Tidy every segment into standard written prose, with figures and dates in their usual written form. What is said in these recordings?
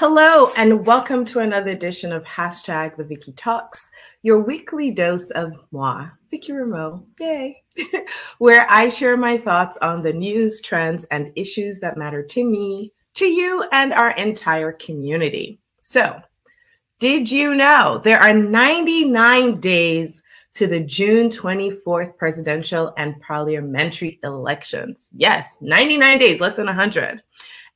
Hello, and welcome to another edition of Hashtag The Vickie Talks, your weekly dose of moi, Vickie Rameau, yay, where I share my thoughts on the news, trends, and issues that matter to me, to you, and our entire community. So, did you know there are 99 days to the June 24th presidential and parliamentary elections? Yes, 99 days, less than 100.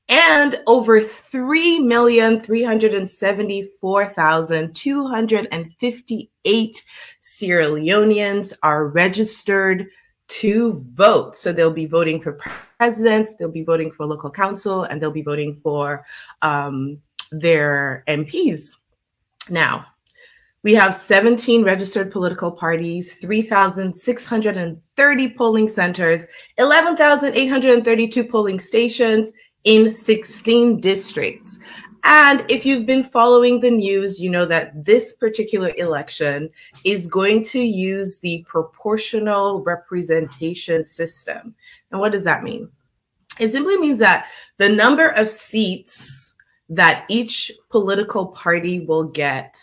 And over 3,374,258 Sierra Leoneans are registered to vote. So they'll be voting for presidents, they'll be voting for local council, and they'll be voting for their MPs. Now, we have 17 registered political parties, 3,630 polling centers, 11,832 polling stations, in 16 districts. And if you've been following the news, you know that this particular election is going to use the proportional representation system. And what does that mean? It simply means that the number of seats that each political party will get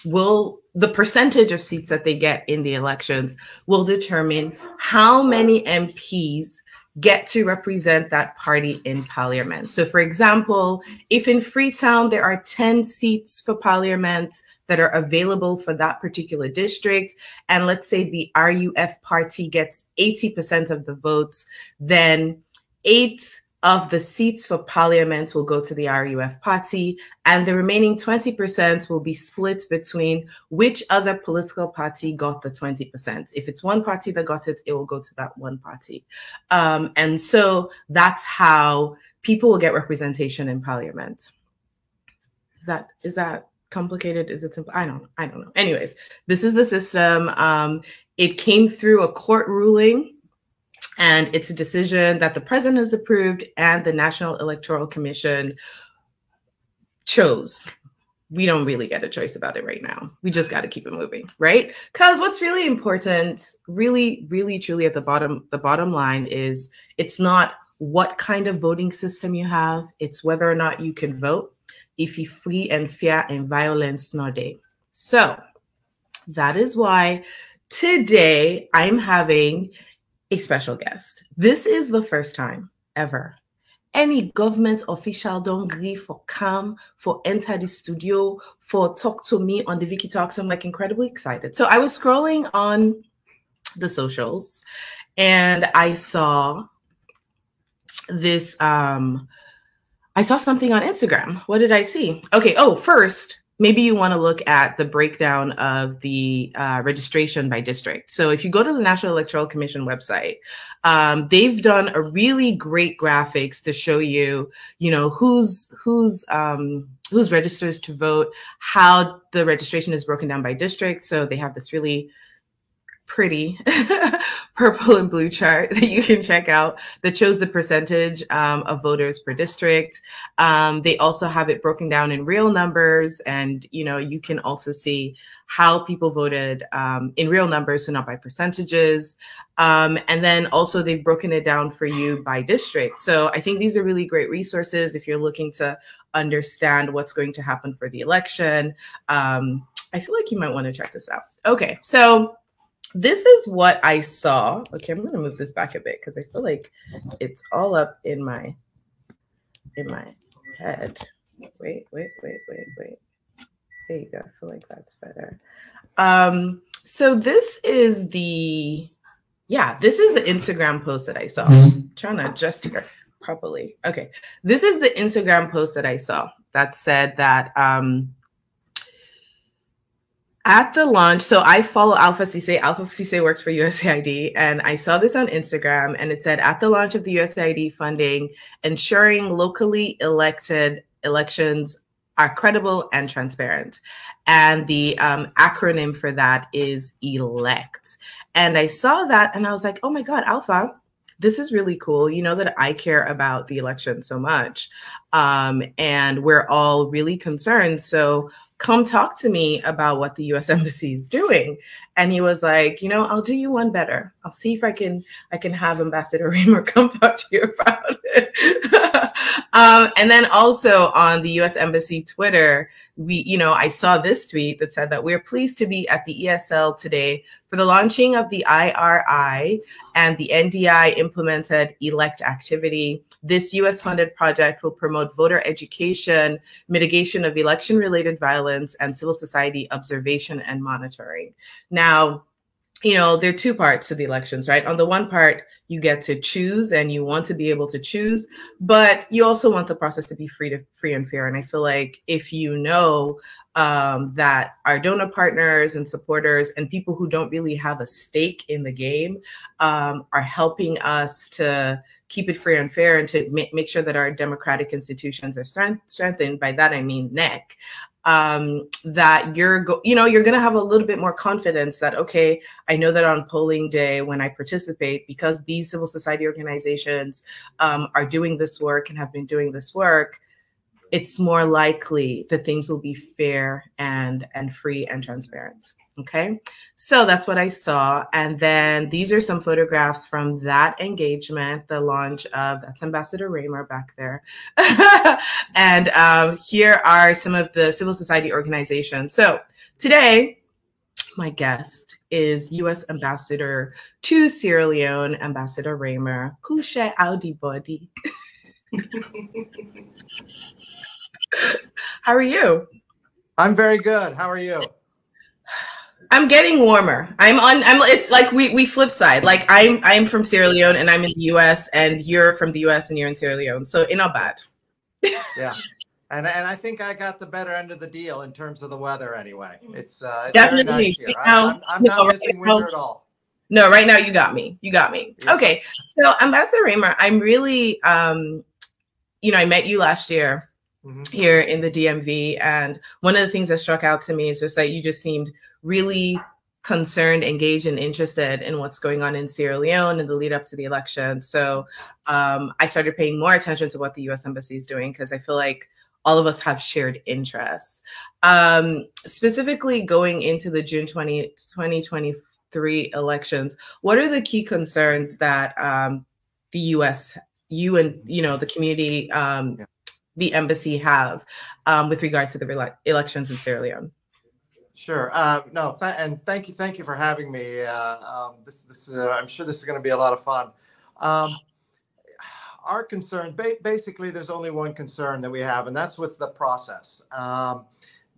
the percentage of seats that they get in the elections will determine how many MPs get to represent that party in parliament. So for example, if in Freetown there are 10 seats for parliament that are available for that particular district, and let's say the RUF party gets 80% of the votes, then 8 of the seats for parliament will go to the RUF party, and the remaining 20% will be split between which other political party got the 20%. If it's one party that got it, it will go to that one party. And so that's how people will get representation in parliament. Is that complicated? Is it simple? I don't know. Anyways, this is the system. It came through a court ruling, and it's a decision that the president has approved and the National Electoral Commission chose. We don't really get a choice about it right now. We just got to keep it moving, right? Because what's really important, really, really, truly at the bottom line is it's not what kind of voting system you have. It's whether or not you can vote if you free and fair and violence no day. So that is why today I'm having a special guest. This is the first time ever any government official don't agree for come, for enter the studio, for talk to me on the Vickie Talk. So I'm like incredibly excited. So I was scrolling on the socials and I saw this, I saw something on Instagram. What did I see? Okay. Oh, first, maybe you want to look at the breakdown of the registration by district. So if you go to the National Electoral Commission website, they've done a really great graphics to show you, who's registers to vote, how the registration is broken down by district. So they have this really pretty purple and blue chart that you can check out that shows the percentage of voters per district. They also have it broken down in real numbers, and you can also see how people voted in real numbers, so not by percentages. And then also they've broken it down for you by district. So I think these are really great resources if you're looking to understand what's going to happen for the election. I feel like you might want to check this out. Okay, so this is what I saw. Okay, I'm going to move this back a bit because I feel like it's all up in my head. Wait. There you go. I feel like that's better. So this is the Instagram post that I saw. I'm trying to adjust here properly. Okay, this is the Instagram post that I saw that said that at the launch, so I follow Alpha Cisse. Alpha Cisse works for USAID, and I saw this on Instagram, and it said, at the launch of the USAID funding, ensuring locally elected elections are credible and transparent. And the acronym for that is ELECT. And I saw that, and I was like, oh my God, Alpha, this is really cool. You know that I care about the election so much, and we're all really concerned. So come talk to me about what the U.S. Embassy is doing. And he was like, I'll do you one better. I'll see if I can have Ambassador Raymer come talk to you about And then also on the U.S. Embassy Twitter, I saw this tweet that said that we're pleased to be at the ESL today for the launching of the IRI and the NDI implemented elect activity. This U.S. funded project will promote voter education, mitigation of election related violence, and civil society observation and monitoring. Now, there are two parts to the elections, right? On the one part, you get to choose and you want to be able to choose, but you also want the process to be free and fair. And I feel like if that our donor partners and supporters and people who don't really have a stake in the game are helping us to keep it free and fair and to make sure that our democratic institutions are strengthened. By that, I mean NEC. That you're going to have a little bit more confidence that, okay, I know that on polling day when I participate, because these civil society organizations are doing this work and have been doing this work, it's more likely that things will be fair and free and transparent. Okay, so that's what I saw. And then these are some photographs from that engagement, the launch of, that's Ambassador Raymer back there. And here are some of the civil society organizations. So today, my guest is U.S. Ambassador to Sierra Leone, Ambassador Raymer. Kushe Audi Body. How are you? I'm very good. How are you? I'm getting warmer. It's like we flip side. Like I'm from Sierra Leone and I'm in the US, and you're from the US and you're in Sierra Leone. So it's not bad. Yeah. And I think I got the better end of the deal in terms of the weather anyway. It's definitely very nice here. I'm not missing winter at all. No, right now you got me. Yeah. Okay. So Ambassador Raymer, I'm really I met you last year. Here in the DMV. And one of the things that struck out to me is just that you just seemed really concerned, engaged, and interested in what's going on in Sierra Leone in the lead up to the election. So I started paying more attention to what the U.S. Embassy is doing, because I feel like all of us have shared interests. Specifically going into the June 2023 elections, what are the key concerns that the U.S., you and, the community, the embassy have with regards to the elections in Sierra Leone? Sure. No, and thank you for having me. I'm sure this is going to be a lot of fun. Our concern, basically, there's only one concern that we have, and that's with the process. The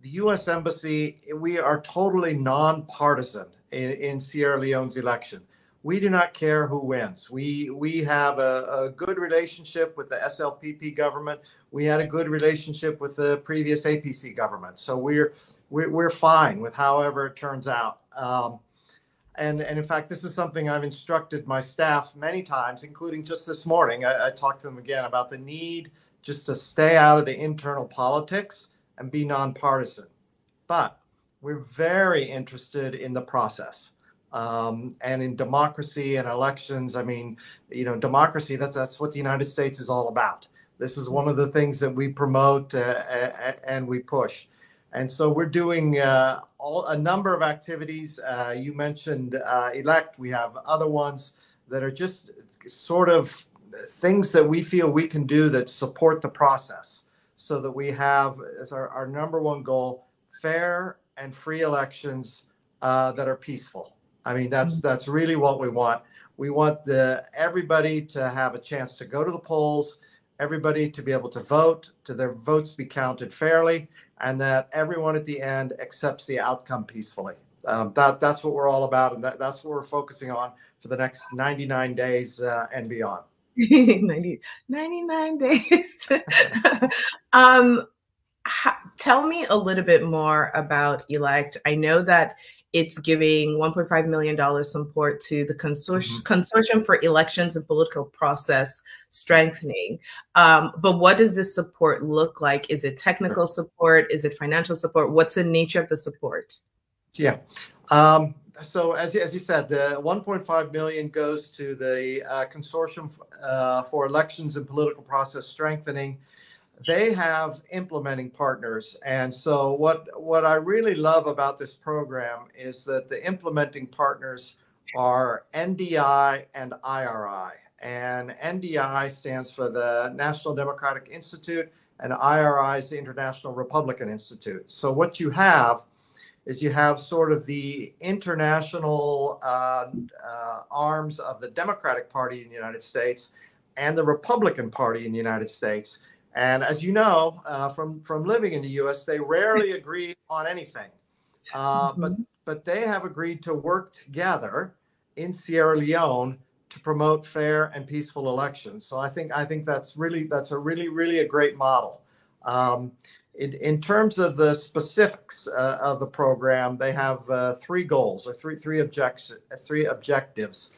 U.S. Embassy, we are totally nonpartisan in Sierra Leone's election. We do not care who wins. We have a good relationship with the SLPP government. We had a good relationship with the previous APC government. So we're fine with however it turns out. And in fact, this is something I've instructed my staff many times, including just this morning. I talked to them again about the need just to stay out of the internal politics and be nonpartisan. But we're very interested in the process. And in democracy and elections. I mean, democracy, that's what the United States is all about. This is one of the things that we promote and we push. And so we're doing a number of activities. You mentioned elect. We have other ones that are just sort of things that we feel we can do that support the process, so that we have as our number one goal, fair and free elections that are peaceful. I mean, that's really what we want. We want everybody to have a chance to go to the polls, everybody to be able to vote, to their votes be counted fairly, and that everyone at the end accepts the outcome peacefully. That's what we're all about, and that's what we're focusing on for the next 99 days and beyond. 99 days. Tell me a little bit more about elect. I know that it's giving $1.5 million support to the Consortium for Elections and Political Process Strengthening. But what does this support look like? Is it technical support? Is it financial support? What's the nature of the support? Yeah. So as you said, the $1.5 million goes to the Consortium for Elections and Political Process Strengthening. They have implementing partners. And so what I really love about this program is that the implementing partners are NDI and IRI. and NDI stands for the National Democratic Institute, and IRI is the International Republican Institute. So what you have is you have sort of the international arms of the Democratic Party in the United States and the Republican Party in the United States. And as you know, from living in the U.S., they rarely agree on anything. But they have agreed to work together in Sierra Leone to promote fair and peaceful elections. So I think that's a really a great model. In terms of the specifics of the program, they have three goals or three objectives.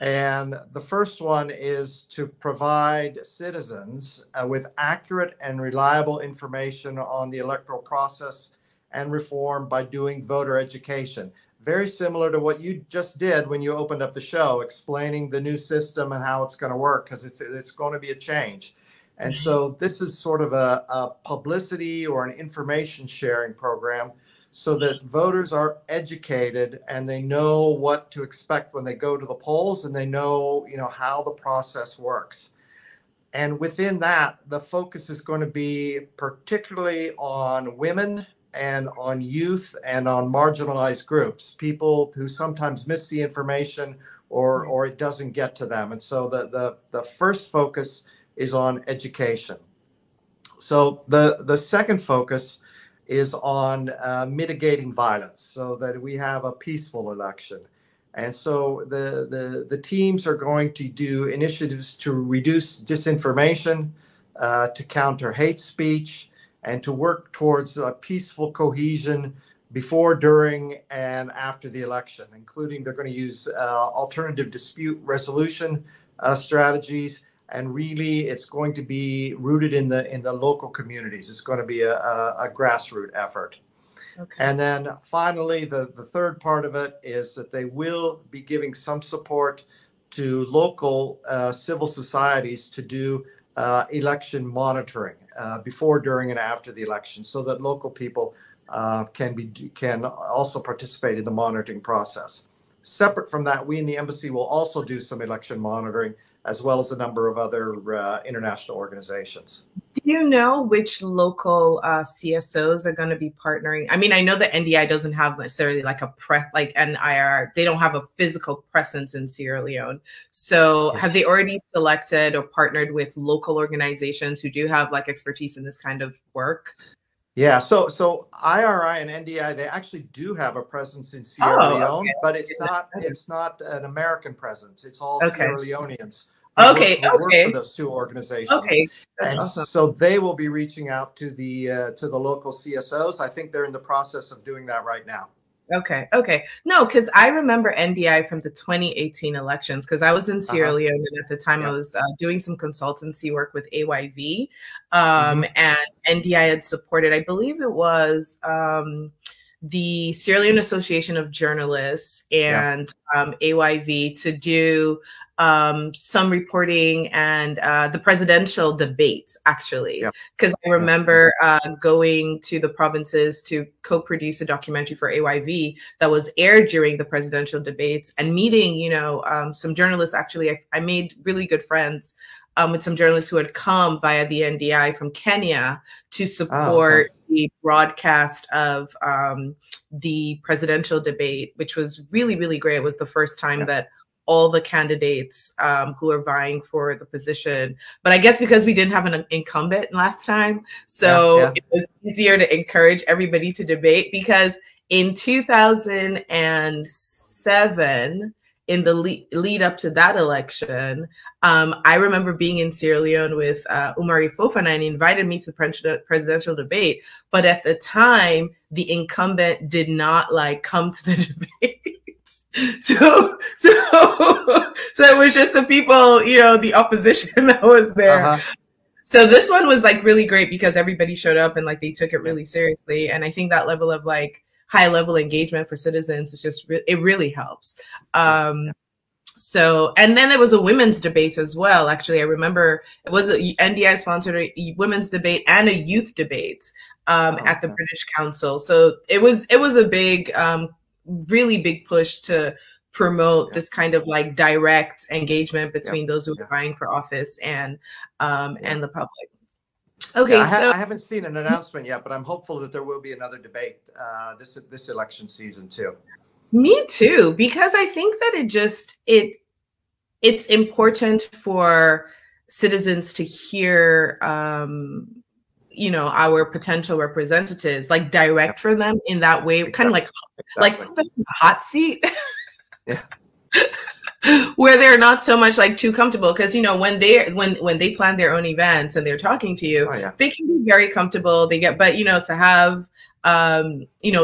And the first one is to provide citizens with accurate and reliable information on the electoral process and reform by doing voter education. Very similar to what you just did when you opened up the show, explaining the new system and how it's going to work, because it's going to be a change. And so this is sort of a publicity or an information sharing program so that voters are educated and they know what to expect when they go to the polls, and they know, how the process works. And within that, the focus is going to be particularly on women and on youth and on marginalized groups, people who sometimes miss the information or it doesn't get to them. And so the first focus is on education. So the second focus is on mitigating violence so that we have a peaceful election. And so the teams are going to do initiatives to reduce disinformation, to counter hate speech, and to work towards a peaceful cohesion before, during, and after the election, including they're going to use alternative dispute resolution strategies. And really, it's going to be rooted in the local communities. It's going to be a grassroots effort. Okay. And then finally, the third part of it is that they will be giving some support to local civil societies to do election monitoring before, during, and after the election, so that local people can also participate in the monitoring process. Separate from that, we in the embassy will also do some election monitoring, as well as a number of other international organizations. Do you know which local CSOs are going to be partnering? I mean, I know that NDI doesn't have necessarily like a press, like NIR, they don't have a physical presence in Sierra Leone. So have they already selected or partnered with local organizations who do have like expertise in this kind of work? Yeah, so IRI and NDI, they actually do have a presence in Sierra Leone, but it's not an American presence. It's all Sierra Leoneans. Who work for those two organizations. Okay, that's awesome. So they will be reaching out to the local CSOs. I think they're in the process of doing that right now. Okay. No, because I remember NDI from the 2018 elections, because I was in Sierra Leone, and at the time I was doing some consultancy work with AYV, and NDI had supported, I believe it was the Sierra Leone Association of Journalists and AYV to do some reporting and the presidential debates, actually, because I remember going to the provinces to co-produce a documentary for AYV that was aired during the presidential debates, and meeting, some journalists. Actually, I made really good friends with some journalists who had come via the NDI from Kenya to support the broadcast of the presidential debate, which was really, really great. It was the first time that all the candidates who are vying for the position, but I guess because we didn't have an incumbent last time, so it was easier to encourage everybody to debate, because in 2007, in the lead up to that election, I remember being in Sierra Leone with Umari Fofana, and he invited me to the presidential debate. But at the time, the incumbent did not come to the debate. So it was just the people, the opposition that was there. So this one was really great because everybody showed up and they took it really seriously. And I think that level of high level engagement for citizens is just, it really helps. So, and then there was a women's debate as well. Actually, I remember it was NDI sponsored a women's debate and a youth debate at the British Council. So it was a big, really big push to promote this kind of like direct engagement between those who are vying for office and the public. Okay, I haven't seen an announcement yet, but I'm hopeful that there will be another debate this election season too. Me too, because I think that it's important for citizens to hear our potential representatives, like direct for them in that way, kind of like put them in the hot seat. Where they're not so much like too comfortable, because when they plan their own events and they're talking to you, they can be very comfortable. But to have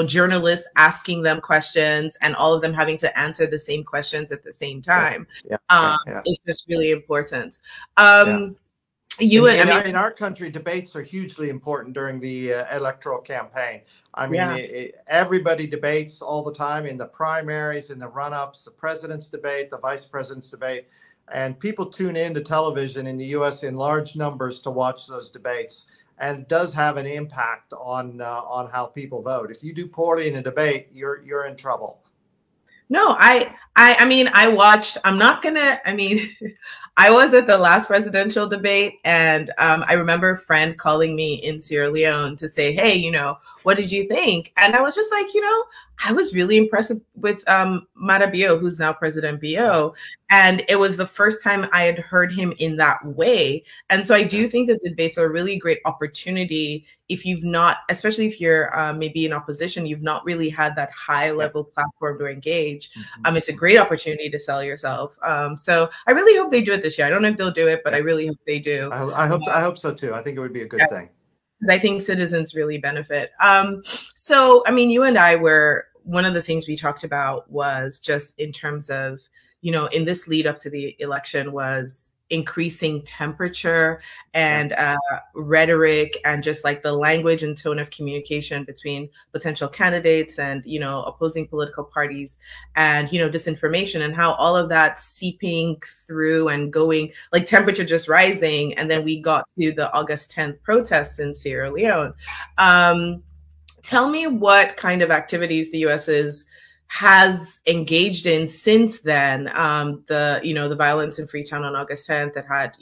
journalists asking them questions and all of them having to answer the same questions at the same time, it's just really important. In our country, debates are hugely important during the electoral campaign. I mean, everybody debates all the time in the primaries, in the run-ups, the president's debate, the vice president's debate, and people tune in to television in the U.S. in large numbers to watch those debates, and it does have an impact on how people vote. If you do poorly in a debate, you're in trouble. No, I watched. I was at the last presidential debate, and I remember a friend calling me in Sierra Leone to say, hey, what did you think? And I was just like, I was really impressed with Mada Bio, who's now President Bio. And it was the first time I had heard him in that way. And so I do think that debates are a really great opportunity if you've not, especially if you're maybe in opposition, you've not really had that high level platform to engage. It's a great opportunity to sell yourself. So I really hope they do it this year. I don't know if they'll do it, but I really hope they do. I hope so too. I think it would be a good thing. Because I think citizens really benefit. So, you and I one of the things we talked about was just in terms of, in this lead up to the election was increasing temperature and rhetoric and just like the language and tone of communication between potential candidates and, opposing political parties and, disinformation, and how all of that seeping through and going, like temperature just rising. And then we got to the August 10th protests in Sierra Leone. Tell me what kind of activities the U.S. has engaged in since then. The violence in Freetown on August 10th that had,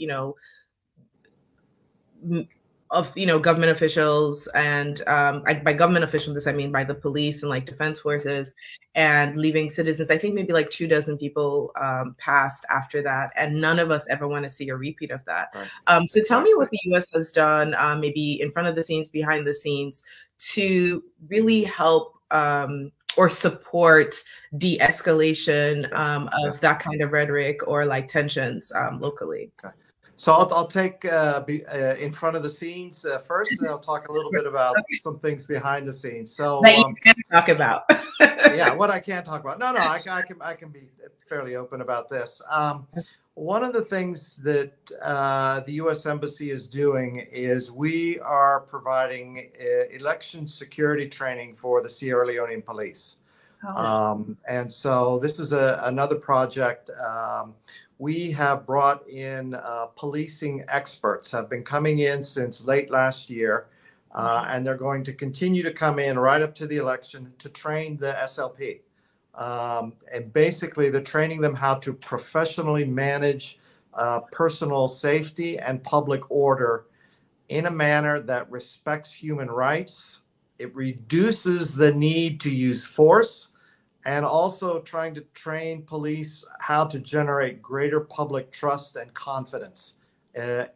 government officials, and by government officials, I mean by the police and like defense forces, and leaving citizens. I think maybe like 24 people passed after that, and none of us ever want to see a repeat of that. Right. So tell me what the U.S. has done, maybe in front of the scenes, behind the scenes, to really help or support de-escalation of that kind of rhetoric or like tensions locally. Okay. So I'll take in front of the scenes first, and I'll talk a little bit about some things behind the scenes. So that you can talk about. What I can't talk about. No, I can be fairly open about this. One of the things that the U.S. Embassy is doing is we are providing election security training for the Sierra Leonean police. And so this is another project. We have brought in policing experts, have been coming in since late last year, and they're going to continue to come in right up to the election to train the SLP. And basically, they're training them how to professionally manage personal safety and public order in a manner that respects human rights. It reduces the need to use force, and also trying to train police how to generate greater public trust and confidence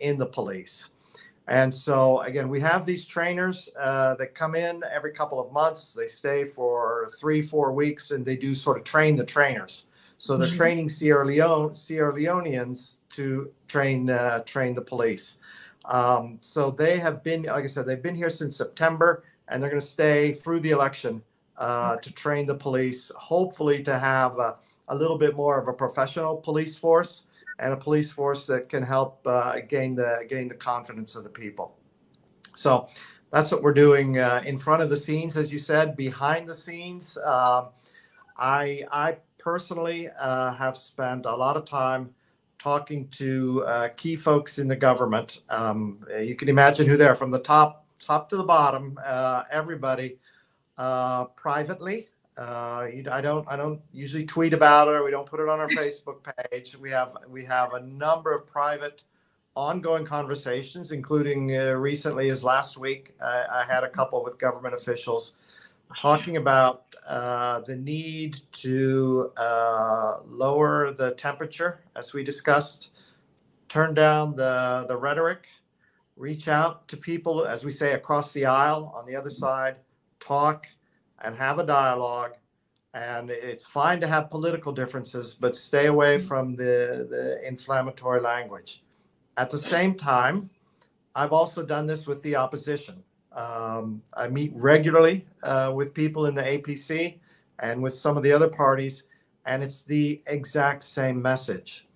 in the police. And so, again, we have these trainers that come in every couple of months. They stay for 3-4 weeks, and they do sort of train the trainers. So they're training Sierra Leoneans to train the police. So they have been, like I said, they've been here since September, and they're going to stay through the election to train the police, hopefully to have a little bit more of a professional police force, and a police force that can help gain the confidence of the people. So that's what we're doing in front of the scenes, as you said. Behind the scenes, I personally have spent a lot of time talking to key folks in the government. You can imagine who they're, from the top to the bottom, everybody, privately. I don't usually tweet about it, or we don't put it on our Facebook page. We have a number of private, ongoing conversations, including recently, as last week, I had a couple with government officials talking about the need to lower the temperature, as we discussed, turn down the rhetoric, reach out to people, as we say, across the aisle on the other side, talk and have a dialogue. And it's fine to have political differences, but stay away from the inflammatory language. At the same time, I've also done this with the opposition. I meet regularly with people in the APC and with some of the other parties, and it's the exact same message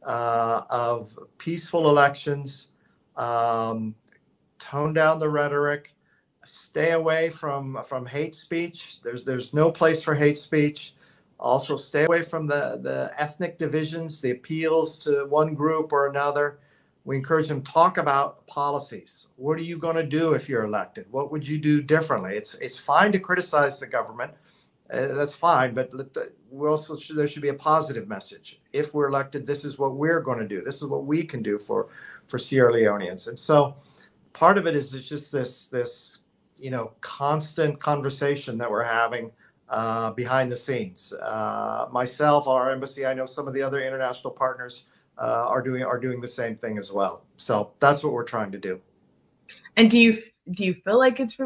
of peaceful elections, tone down the rhetoric, stay away from hate speech. There's no place for hate speech. Also, stay away from the ethnic divisions, the appeals to one group or another. We encourage them to talk about policies. What are you going to do if you're elected? What would you do differently? It's fine to criticize the government. That's fine, but there should be a positive message. If we're elected, this is what we're going to do. This is what we can do for Sierra Leoneans. And so part of it is just this constant conversation that we're having behind the scenes. Myself, our embassy, I know some of the other international partners are doing the same thing as well. So that's what we're trying to do. And do you feel like it's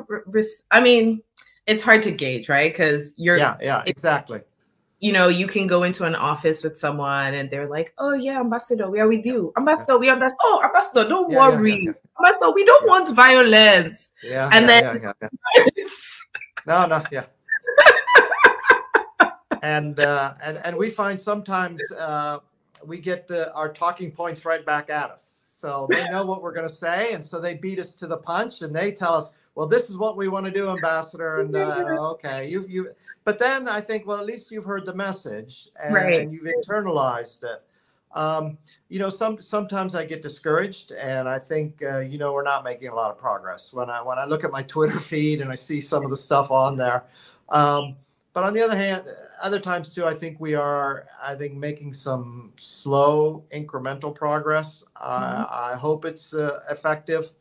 I mean, it's hard to gauge, right? Because exactly. You can go into an office with someone and they're like, "Oh yeah, ambassador, we are with you. Ambassador, we understand. Oh, ambassador, don't worry. Ambassador, we don't want violence." And we find sometimes we get our talking points right back at us. So they know what we're going to say, and so they beat us to the punch, and they tell us, "Well, this is what we want to do, ambassador." And okay, you. But then I think, well, at least you've heard the message and you've internalized it. Sometimes I get discouraged, and I think we're not making a lot of progress when I look at my Twitter feed and I see some of the stuff on there. But on the other hand, other times too, I think we are, making some slow incremental progress. I hope it's effective.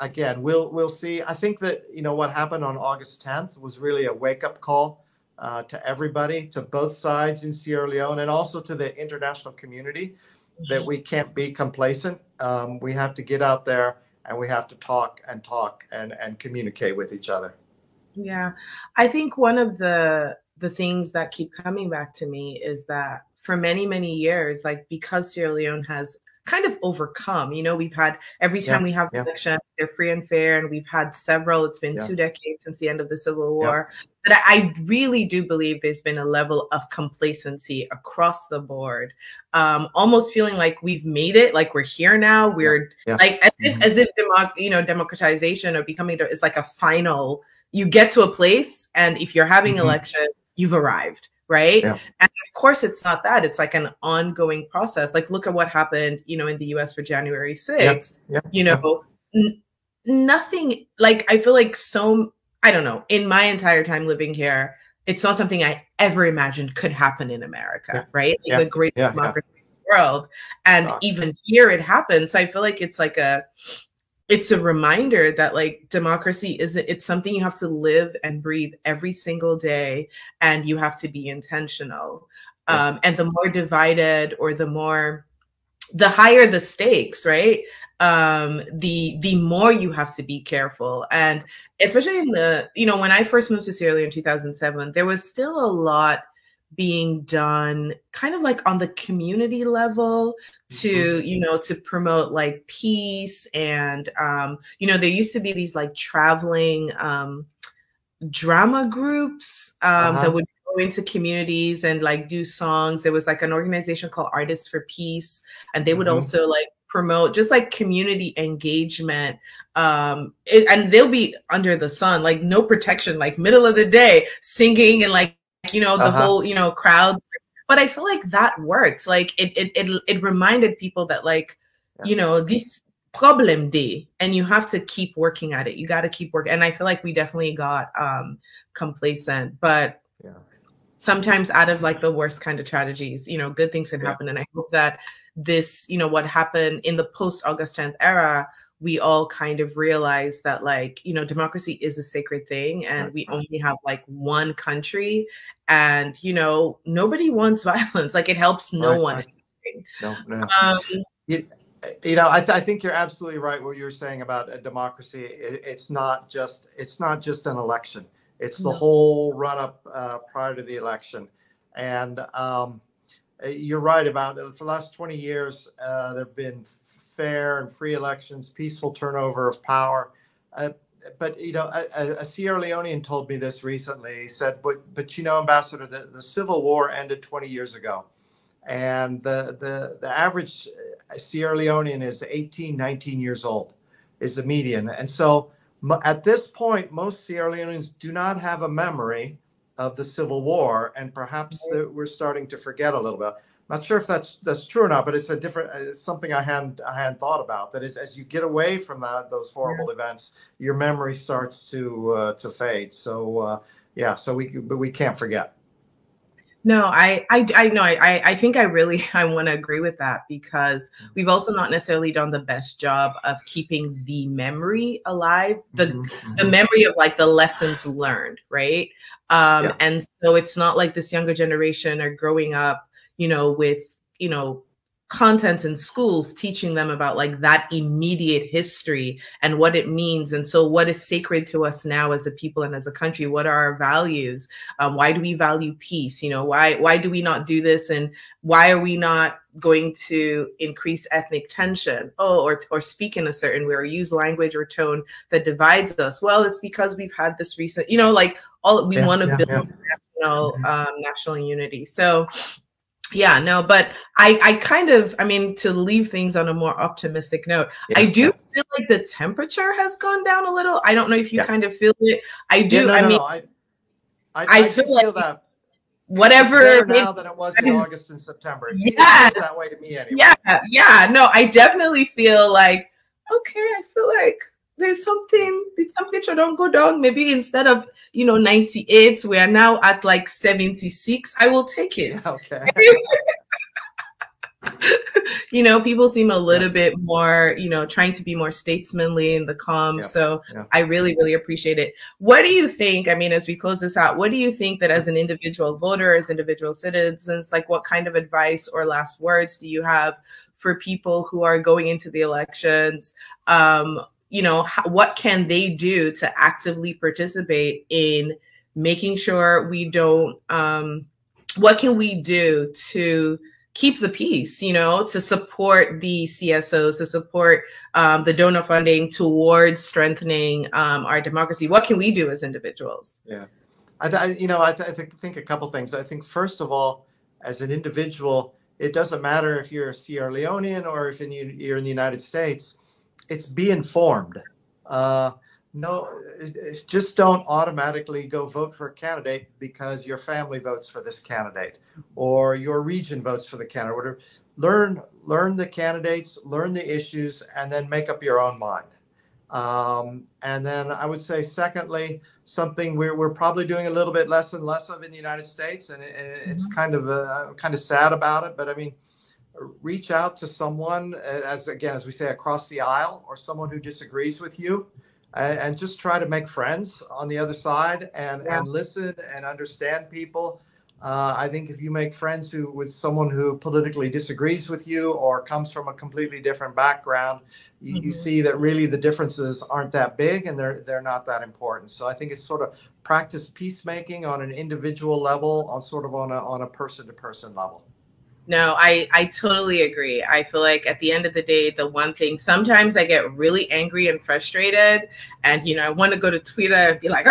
Again, we'll see. I think that, what happened on August 10th was really a wake-up call to everybody, to both sides in Sierra Leone, and also to the international community, that we can't be complacent. We have to get out there, and we have to talk and communicate with each other. Yeah, I think one of the things that keep coming back to me is that for many, many years, like, because Sierra Leone has kind of overcome, we've had, every time we have the election, they're free and fair, and we've had several. It's been 2 decades since the end of the Civil War. But I really do believe there's been a level of complacency across the board, almost feeling like we've made it, like we're here now. We're like as if democratization or becoming is like a final. You get to a place, and if you're having elections, you've arrived, right? And of course, it's not that. It's like an ongoing process. Like, look at what happened, in the U.S. for January 6th. Nothing. Like, I feel like I don't know. In my entire time living here, it's not something I ever imagined could happen in America, right? Like the great democracy in the world, and even here it happens. So I feel like it's like it's a reminder that, like, democracy it's something you have to live and breathe every single day, and you have to be intentional. And the more divided, or the higher the stakes, right? The more you have to be careful. And especially in when I first moved to Sierra Leone in 2007, there was still a lot being done kind of like on the community level to, to promote like peace. And, there used to be these like traveling drama groups that would go into communities and like do songs. There was like an organization called Artists for Peace, and they would also like promote just like community engagement. And they'll be under the sun, like no protection, like middle of the day, singing and like, the whole, crowd. But I feel like that worked. Like it reminded people that, like, problem day, and you have to keep working at it. You got to keep working. And I feel like we definitely got complacent, but Yeah. sometimes out of like the worst kind of tragedies, you know, good things can happen. And I hope that this, you know, what happened in the post August 10th era, we all kind of realize that, like, you know, democracy is a sacred thing, and we only have like one country, and, you know, nobody wants violence. Like, it helps no one. Right. No. You know, I think you're absolutely right. What you're saying about a democracy, it's not just an election. It's the whole run up prior to the election, and you're right about it. For the last 20 years, there have been fair and free elections, peaceful turnover of power. But you know, a Sierra Leonean told me this recently. He said, "But you know, Ambassador, the Civil War ended 20 years ago, and the average Sierra Leonean is 18, 19 years old, is the median. And so at this point, most Sierra Leoneans do not have a memory of the Civil War, and perhaps we're starting to forget a little bit. Not sure if that's true or not, but it's a different something I hadn't thought about. That is, as you get away from those horrible events, your memory starts to fade. So so we can't forget. No, I know. I think I want to agree with that, because we've also not necessarily done the best job of keeping the memory alive, the memory of like the lessons learned, right? And so it's not like this younger generation are growing up, you know, with, you know, content in schools teaching them about like that immediate history and what it means. And so what is sacred to us now as a people and as a country? What are our values? Why do we value peace? You know, why do we not do this? And why are we not going to increase ethnic tension? Or speak in a certain way, or use language or tone that divides us? Well, it's because we've had this recent, you know, like we want to build national unity. So yeah, no, but I kind of, I mean, to leave things on a more optimistic note, I do feel like the temperature has gone down a little. I don't know if you kind of feel it. I do. I feel like that whatever now than it was in August and September. It feels that way to me anyway. Yeah. No, I definitely feel like, okay, I feel like there's something, the temperature don't go down. Maybe instead of, you know, 98, we are now at like 76. I will take it. Okay. You know, people seem a little bit more, you know, trying to be more statesmanly in the calm. So I really, really appreciate it. What do you think? I mean, as we close this out, what do you think that as an individual voter, as individual citizens, like what kind of advice or last words do you have for people who are going into the elections? You know, what can they do to actively participate in making sure we don't, what can we do to keep the peace, you know, to support the CSOs, to support the donor funding towards strengthening our democracy? What can we do as individuals? Yeah, I think a couple things. I think, first of all, as an individual, it doesn't matter if you're a Sierra Leonean or if you're in the United States. It's be informed. No, just don't automatically go vote for a candidate because your family votes for this candidate or your region votes for the candidate. Whatever. Learn the candidates, learn the issues, and then make up your own mind. And then I would say, secondly, something we're probably doing a little bit less and less of in the United States, and it's kind of sad about it. But I mean, reach out to someone, as we say, across the aisle, or someone who disagrees with you, and just try to make friends on the other side and listen and understand people. I think if you make friends with someone who politically disagrees with you or comes from a completely different background, you see that really the differences aren't that big and they're not that important. So I think it's sort of practice peacemaking on an individual level, on a person-to-person level. No, I totally agree. I feel like at the end of the day, the one thing, sometimes I get really angry and frustrated, and, you know, I want to go to Twitter and be like,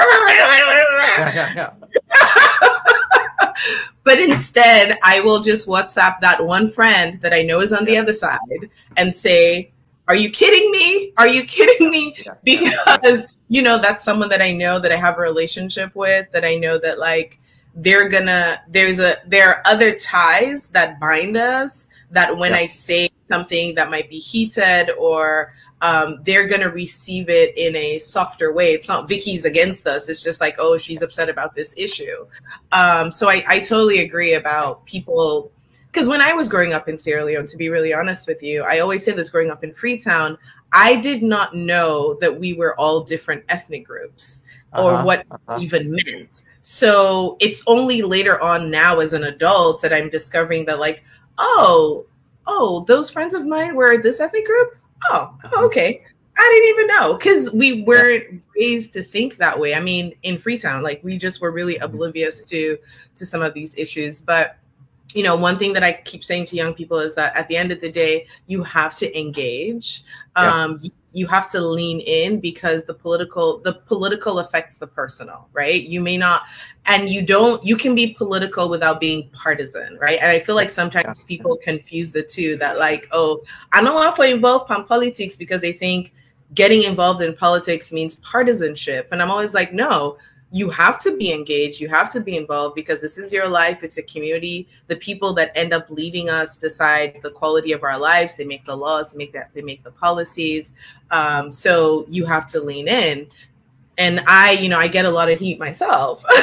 but instead I will just WhatsApp that one friend that I know is on the other side and say, are you kidding me? Are you kidding me? Because, you know, that's someone that I know, that I have a relationship with, that I know that, like, there are other ties that bind us, that when I say something that might be heated, or they're going to receive it in a softer way. It's not Vickie's against us. It's just like, oh, she's upset about this issue. So I totally agree about people, because when I was growing up in Sierra Leone, to be really honest with you, I always say this, growing up in Freetown, I did not know that we were all different ethnic groups or what even meant. So it's only later on now as an adult that I'm discovering that, like, oh, those friends of mine were this ethnic group? Oh, okay. I didn't even know, because we weren't raised to think that way. I mean, in Freetown, like, we just were really oblivious to some of these issues. But, you know, one thing that I keep saying to young people is that at the end of the day, you have to engage. You have to lean in, because the political affects the personal, right? You may not, and you can be political without being partisan, right? And I feel like sometimes people confuse the two, that like, oh, I don't want to involve in politics, because they think getting involved in politics means partisanship. And I'm always like, no, you have to be engaged. You have to be involved, because this is your life. It's a community. The people that end up leading us decide the quality of our lives. They make the laws, they make the policies. So you have to lean in. And I get a lot of heat myself, but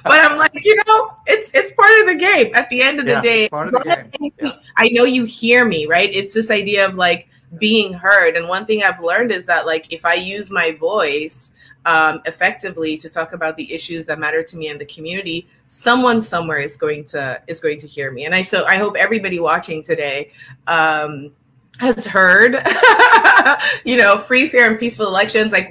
I'm like, it's part of the game. At the end of the day, part of the game. I know you hear me, right? It's this idea of like being heard. And one thing I've learned is that, like, if I use my voice effectively to talk about the issues that matter to me in the community, someone somewhere is going to hear me. And I hope everybody watching today has heard, free, fair, and peaceful elections. Like,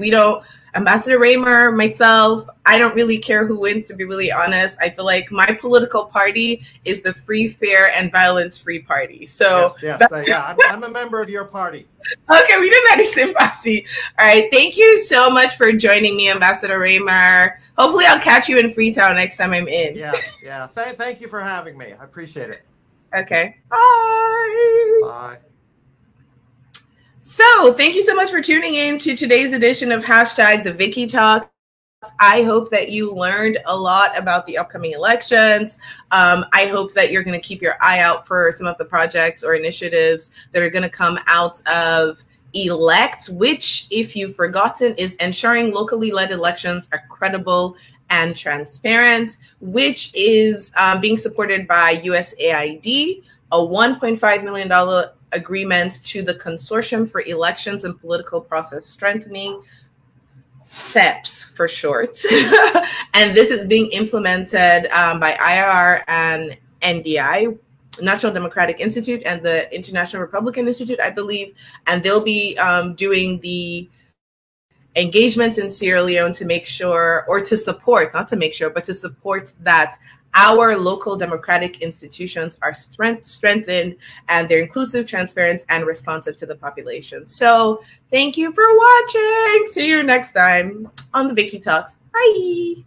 Ambassador Raymer, myself, I don't really care who wins, to be really honest. I feel like my political party is the free, fair, and violence-free party. So I'm a member of your party. Okay, we did that in sympathy. All right, thank you so much for joining me, Ambassador Raymer. Hopefully I'll catch you in Freetown next time I'm in. Yeah. Thank you for having me. I appreciate it. Okay, bye. Bye. So thank you so much for tuning in to today's edition of #The Vickie Talks. I hope that you learned a lot about the upcoming elections. I hope that you're going to keep your eye out for some of the projects or initiatives that are going to come out of ELECT, which, if you've forgotten, is ensuring locally led elections are credible and transparent, which is being supported by USAID, a $1.5 million agreement to the Consortium for Elections and Political Process Strengthening, CEPS for short. And this is being implemented by IR and NDI, National Democratic Institute, and the International Republican Institute, I believe. And they'll be doing the engagements in Sierra Leone to make sure, or to support, not to make sure, but to support that our local democratic institutions are strengthened, and they're inclusive, transparent, and responsive to the population. So thank you for watching. See you next time on the Vickie Talks. Bye.